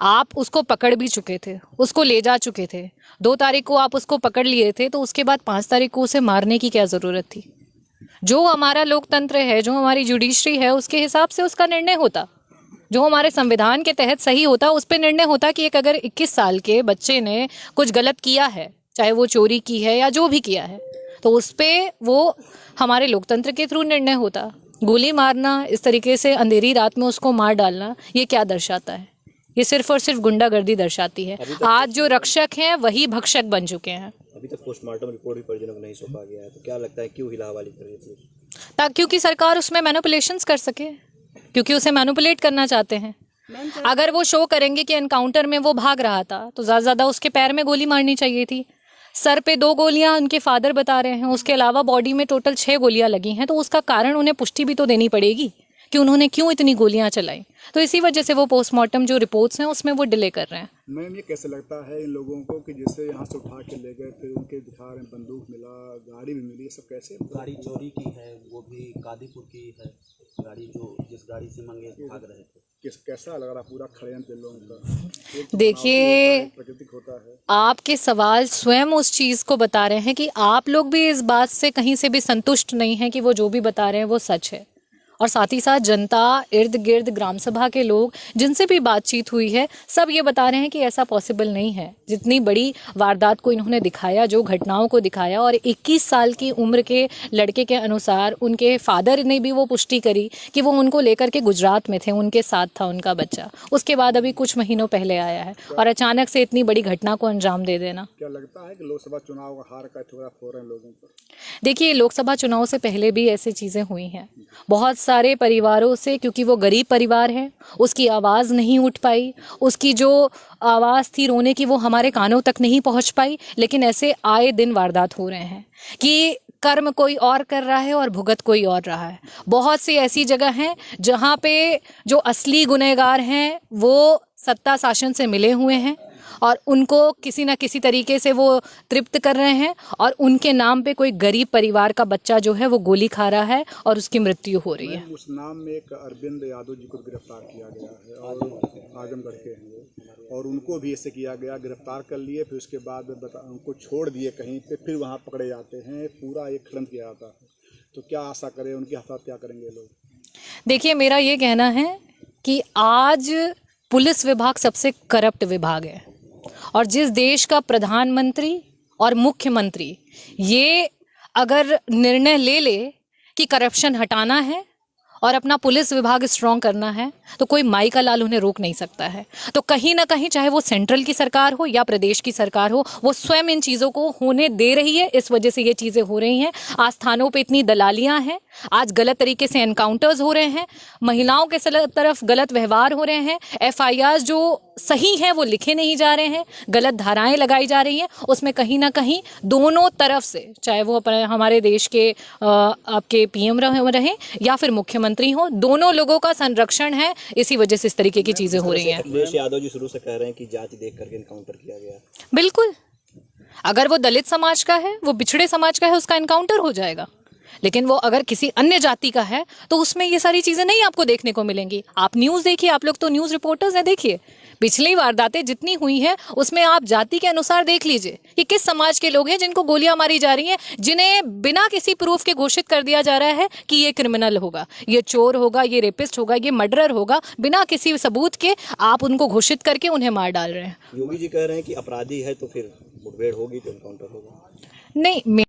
आप उसको पकड़ भी चुके थे, उसको ले जा चुके थे। 2 तारीख को आप उसको पकड़ लिए थे, तो उसके बाद 5 तारीख को उसे मारने की क्या ज़रूरत थी? जो हमारा लोकतंत्र है, जो हमारी जुडिशरी है, उसके हिसाब से उसका निर्णय होता। जो हमारे संविधान के तहत सही होता, उस पर निर्णय होता कि एक अगर 21 साल के बच्चे ने कुछ गलत किया है, चाहे वो चोरी की है या जो भी किया है, तो उस पर वो हमारे लोकतंत्र के थ्रू निर्णय होता। गोली मारना, इस तरीके से अंधेरी रात में उसको मार डालना, ये क्या दर्शाता है? ये सिर्फ और सिर्फ गुंडागर्दी दर्शाती है। आज जो रक्षक हैं वही भक्षक बन चुके हैं। अभी तक पोस्टमार्टम रिपोर्ट भी परिजनों को नहीं सौंपा गया है, तो क्या लगता है क्यों हिलाहवाली कर रही है पुलिस? क्योंकि सरकार उसमें मैनिपुलेशंस कर सके, क्योंकि उसे मैनिपुलेट करना चाहते हैं। अगर वो शो करेंगे कि एनकाउंटर में वो भाग रहा था, तो ज़्यादा उसके पैर में गोली मारनी चाहिए थी। सर पे 2 गोलियां उनके फादर बता रहे हैं, उसके अलावा बॉडी में टोटल 6 गोलियां लगी हैं, तो उसका कारण उन्हें पुष्टि भी तो देनी पड़ेगी कि उन्होंने क्यों इतनी गोलियां चलाई। तो इसी वजह से वो पोस्टमार्टम जो रिपोर्ट्स हैं उसमें वो डिले कर रहे हैं। मैम, ये कैसे लगता है इन लोगों को कि जैसे यहाँ से उठा के ले गए, फिर उनके दिखा रहे हैं बंदूक मिला, गाड़ी भी मिली, ये सब कैसे? गाड़ी चोरी की है, वो भी कादीपुर की है गाड़ी, जो जिस गाड़ी से मंगे भाग रहे थे। कैसा लग रहा पूरा षड्यंत्र लोगों का? देखिए, प्राकृतिक होता है। आपके सवाल स्वयं उस चीज़ को बता रहे हैं कि आप लोग भी इस बात से कहीं से भी संतुष्ट नहीं हैं कि वो जो भी बता रहे हैं वो सच है। और साथ ही साथ जनता, इर्द गिर्द ग्राम सभा के लोग जिनसे भी बातचीत हुई है, सब ये बता रहे हैं कि ऐसा पॉसिबल नहीं है। जितनी बड़ी वारदात को इन्होंने दिखाया, जो घटनाओं को दिखाया, और 21 साल की उम्र के लड़के के अनुसार उनके फादर ने भी वो पुष्टि करी कि वो उनको लेकर के गुजरात में थे, उनके साथ था उनका बच्चा। उसके बाद अभी कुछ महीनों पहले आया है, और अचानक से इतनी बड़ी घटना को अंजाम दे देना। क्या लगता है कि लोकसभा चुनाव का हार का थोड़ा हो रहे हैं लोगों पर? देखिए, लोकसभा चुनाव से पहले भी ऐसी चीज़ें हुई हैं बहुत सारे परिवारों से, क्योंकि वो गरीब परिवार है, उसकी आवाज़ नहीं उठ पाई, उसकी जो आवाज़ थी रोने की वो हमारे कानों तक नहीं पहुंच पाई। लेकिन ऐसे आए दिन वारदात हो रहे हैं कि कर्म कोई और कर रहा है और भुगत कोई और रहा है। बहुत सी ऐसी जगह हैं जहां पे जो असली गुनहगार हैं वो सत्ता शासन से मिले हुए हैं और उनको किसी ना किसी तरीके से वो तृप्त कर रहे हैं, और उनके नाम पे कोई गरीब परिवार का बच्चा जो है वो गोली खा रहा है और उसकी मृत्यु हो रही है। उस नाम में एक अरविंद यादव जी को गिरफ्तार किया गया है, और आजमगढ़ के हैं वो, और उनको भी ऐसे किया गया, गिरफ्तार कर लिए, फिर उसके बाद उनको छोड़ दिए कहीं पे, फिर वहाँ पकड़े जाते हैं। पूरा एक षड्यंत्र किया जाता है। तो क्या आशा करें, उनके हाथ क्या करेंगे लोग? देखिए, मेरा ये कहना है कि आज पुलिस विभाग सबसे करप्ट विभाग है, और जिस देश का प्रधानमंत्री और मुख्यमंत्री ये अगर निर्णय ले ले कि करप्शन हटाना है और अपना पुलिस विभाग स्ट्रॉन्ग करना है, तो कोई माई का लाल उन्हें रोक नहीं सकता है। तो कहीं ना कहीं, चाहे वो सेंट्रल की सरकार हो या प्रदेश की सरकार हो, वो स्वयं इन चीज़ों को होने दे रही है। इस वजह से ये चीज़ें हो रही हैं। आज थानों पे इतनी दलालियां हैं, आज गलत तरीके से एनकाउंटर्स हो रहे हैं, महिलाओं के तरफ गलत व्यवहार हो रहे हैं, FIR जो सही हैं वो लिखे नहीं जा रहे हैं, गलत धाराएं लगाई जा रही हैं। उसमें कहीं ना कहीं दोनों तरफ से, चाहे वो हमारे देश के आपके PM रहे या फिर मुख्यमंत्री हो, दोनों लोगों का संरक्षण है। इसी वजह से इस तरीके की चीजें हो रही हैं। अखिलेश यादव जी शुरू से कह रहे हैं कि जाति देख करके इनकाउंटर किया गया। बिल्कुल, अगर वो दलित समाज का है, वो पिछड़े समाज का है, उसका इनकाउंटर हो जाएगा। लेकिन वो अगर किसी अन्य जाति का है तो उसमें ये सारी चीजें नहीं आपको देखने को मिलेंगी। आप न्यूज़ देखिए, आप लोग तो न्यूज़ रिपोर्टर्स हैं, देखिए पिछली वारदातें जितनी हुई हैं उसमें आप जाति के अनुसार देख लीजिए कि किस समाज के लोग हैं जिनको गोलियां मारी जा रही हैं, जिन्हें बिना किसी प्रूफ के घोषित कर दिया जा रहा है कि ये क्रिमिनल होगा, ये चोर होगा, ये रेपिस्ट होगा, ये मर्डरर होगा। बिना किसी सबूत के आप उनको घोषित करके उन्हें मार डाल रहे हैं। योगी जी कह रहे हैं कि अपराधी है तो फिर मुठभेड़ होगी तो इनकाउंटर होगा। नहीं,